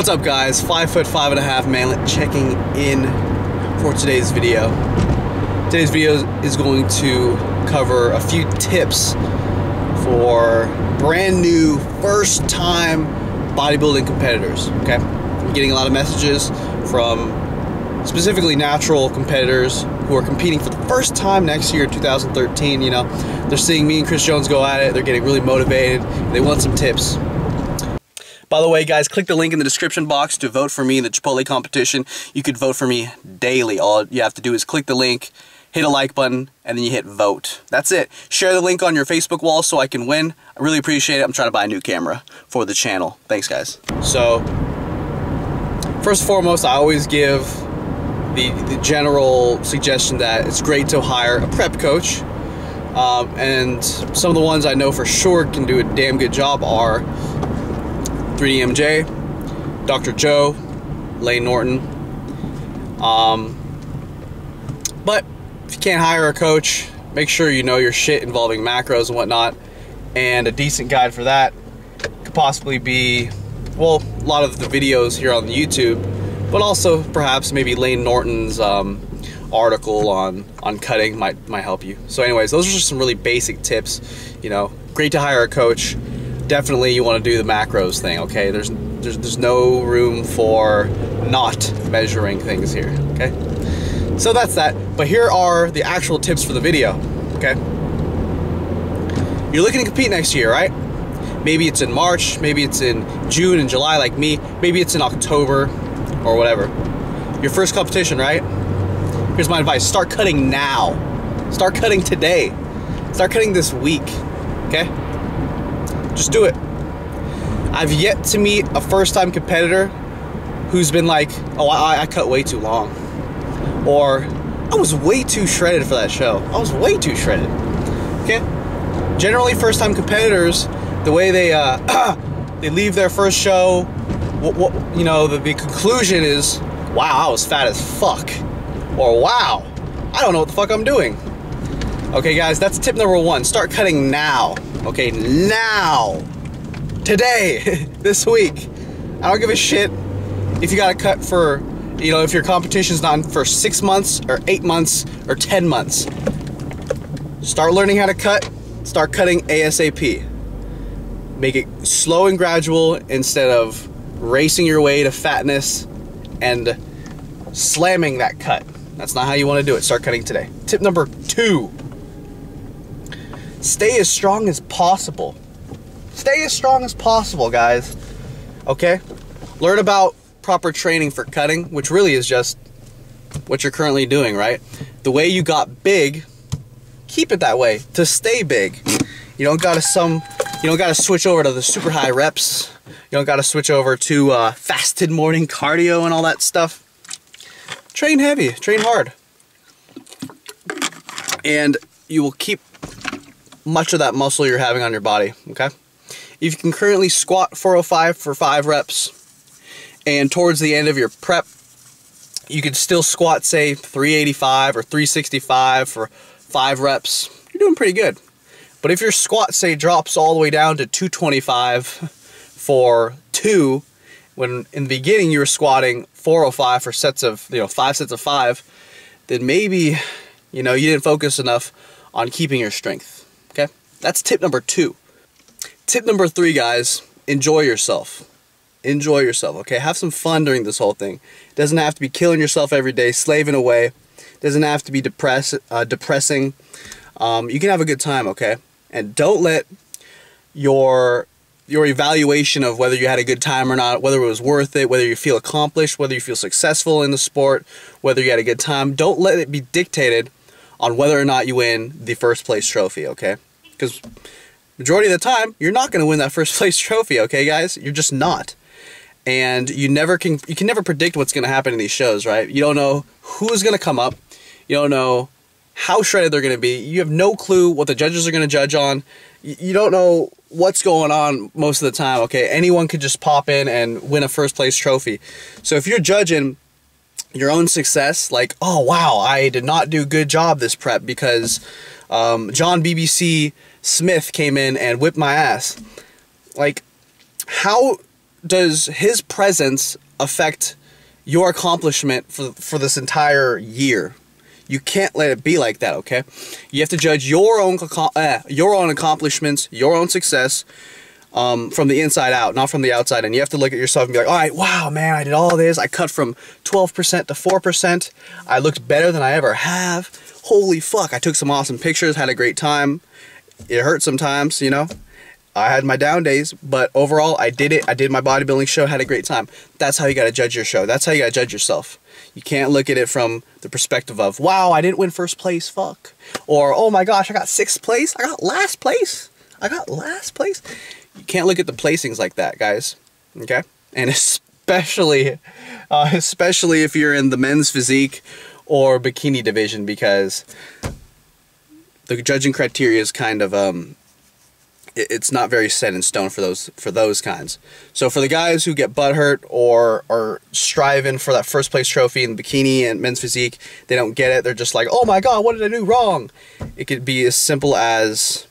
What's up, guys? 5'5.5" manlet checking in for today's video. Today's video is going to cover a few tips for brand new first time bodybuilding competitors. Okay, I'm getting a lot of messages from specifically natural competitors who are competing for the first time next year, 2013. You know, they're seeing me and Chris Jones go at it, they're getting really motivated, they want some tips. By the way, guys, click the link in the description box to vote for me in the Chipotle competition. You could vote for me daily. All you have to do is click the link, hit a like button, and then you hit vote. That's it. Share the link on your Facebook wall so I can win. I really appreciate it. I'm trying to buy a new camera for the channel. Thanks, guys. So, first and foremost, I always give the general suggestion that it's great to hire a prep coach. And some of the ones I know for sure can do a damn good job are 3DMJ, Dr. Joe, Lane Norton. But if you can't hire a coach, make sure you know your shit involving macros and whatnot. And a decent guide for that could possibly be, well, a lot of the videos here on YouTube, but also perhaps maybe Lane Norton's article on cutting might help you. So anyways, those are just some really basic tips. You know, great to hire a coach. Definitely you want to do the macros thing, okay? There's no room for not measuring things here, okay? So that's that. But here are the actual tips for the video, okay? You're looking to compete next year, right? Maybe it's in March, maybe it's in June and July like me, maybe it's in October or whatever. Your first competition, right? Here's my advice: start cutting now. Start cutting today. Start cutting this week, okay? Just do it. I've yet to meet a first-time competitor who's been like, oh, I cut way too long. Or, I was way too shredded for that show. I was way too shredded. Okay? Generally, first-time competitors, the way they they leave their first show, you know, the conclusion is, wow, I was fat as fuck. Or, wow, I don't know what the fuck I'm doing. Okay, guys, that's tip number one. Start cutting now. Okay, now. Today. This week. I don't give a shit if you gotta cut for, you know, if your competition's not for 6 months or 8 months or 10 months. Start learning how to cut. Start cutting ASAP. Make it slow and gradual instead of racing your way to fatness and slamming that cut. That's not how you want to do it. Start cutting today. Tip number 2. Stay as strong as possible. Stay as strong as possible, guys. Okay? Learn about proper training for cutting, which really is just what you're currently doing, right? The way you got big, keep it that way to stay big. You don't gotta switch over to the super high reps. You don't gotta switch over to fasted morning cardio and all that stuff. Train heavy, train hard. And you will keep much of that muscle you're having on your body, okay? If you can currently squat 405 for 5 reps, and towards the end of your prep, you could still squat, say, 385 or 365 for 5 reps, you're doing pretty good. But if your squat, say, drops all the way down to 225 for 2, when in the beginning you were squatting 405 for sets of, you know, 5 sets of 5, then maybe, you know, you didn't focus enough on keeping your strength. Okay, that's tip number 2. Tip number 3, guys, enjoy yourself. Enjoy yourself, okay? Have some fun during this whole thing. It doesn't have to be killing yourself every day, slaving away. It doesn't have to be depressing. You can have a good time, okay? And don't let your evaluation of whether you had a good time or not, whether it was worth it, whether you feel accomplished, whether you feel successful in the sport, whether you had a good time, don't let it be dictated on whether or not you win the first place trophy, okay? Because majority of the time, you're not going to win that first place trophy, okay, guys? You're just not. And you can never predict what's going to happen in these shows, right? You don't know who's going to come up. You don't know how shredded they're going to be. You have no clue what the judges are going to judge on. You don't know what's going on most of the time, okay? Anyone could just pop in and win a first place trophy. So if you're judging your own success, like, oh wow, I did not do a good job this prep because John BBC Smith came in and whipped my ass. Like, how does his presence affect your accomplishment for this entire year? You can't let it be like that, okay? You have to judge your own accomplishments, your own success from the inside out, not from the outside. And you have to look at yourself and be like, all right, wow, man, I did all this. I cut from 12% to 4%. I looked better than I ever have. Holy fuck, I took some awesome pictures, had a great time. It hurt sometimes, you know. I had my down days, but overall, I did it. I did my bodybuilding show, had a great time. That's how you got to judge your show. That's how you got to judge yourself. You can't look at it from the perspective of, wow, I didn't win first place, fuck. Or, oh my gosh, I got 6th place. I got last place. I got last place. You can't look at the placings like that, guys. Okay? And especially if you're in the men's physique or bikini division, because the judging criteria is kind of it's not very set in stone for those kinds. So for the guys who get butthurt or are striving for that first place trophy in bikini and men's physique, they don't get it. They're just like, oh my god, what did I do wrong? It could be as simple as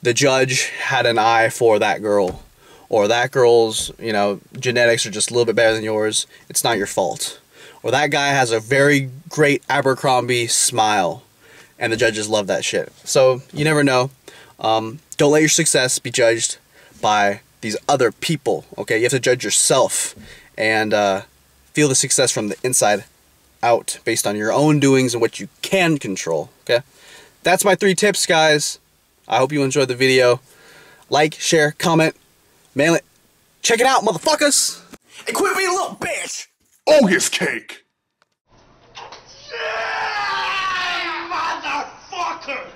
the judge had an eye for that girl, or that girl's, you know, genetics are just a little bit better than yours. It's not your fault. Or that guy has a very great Abercrombie smile, and the judges love that shit. So you never know. Don't let your success be judged by these other people, okay? You have to judge yourself and feel the success from the inside out based on your own doings and what you can control, okay? That's my 3 tips, guys. I hope you enjoyed the video. Like, share, comment, mail it. Check it out, motherfuckers! And quit being a little bitch! Ogus cake! Yeah, motherfucker!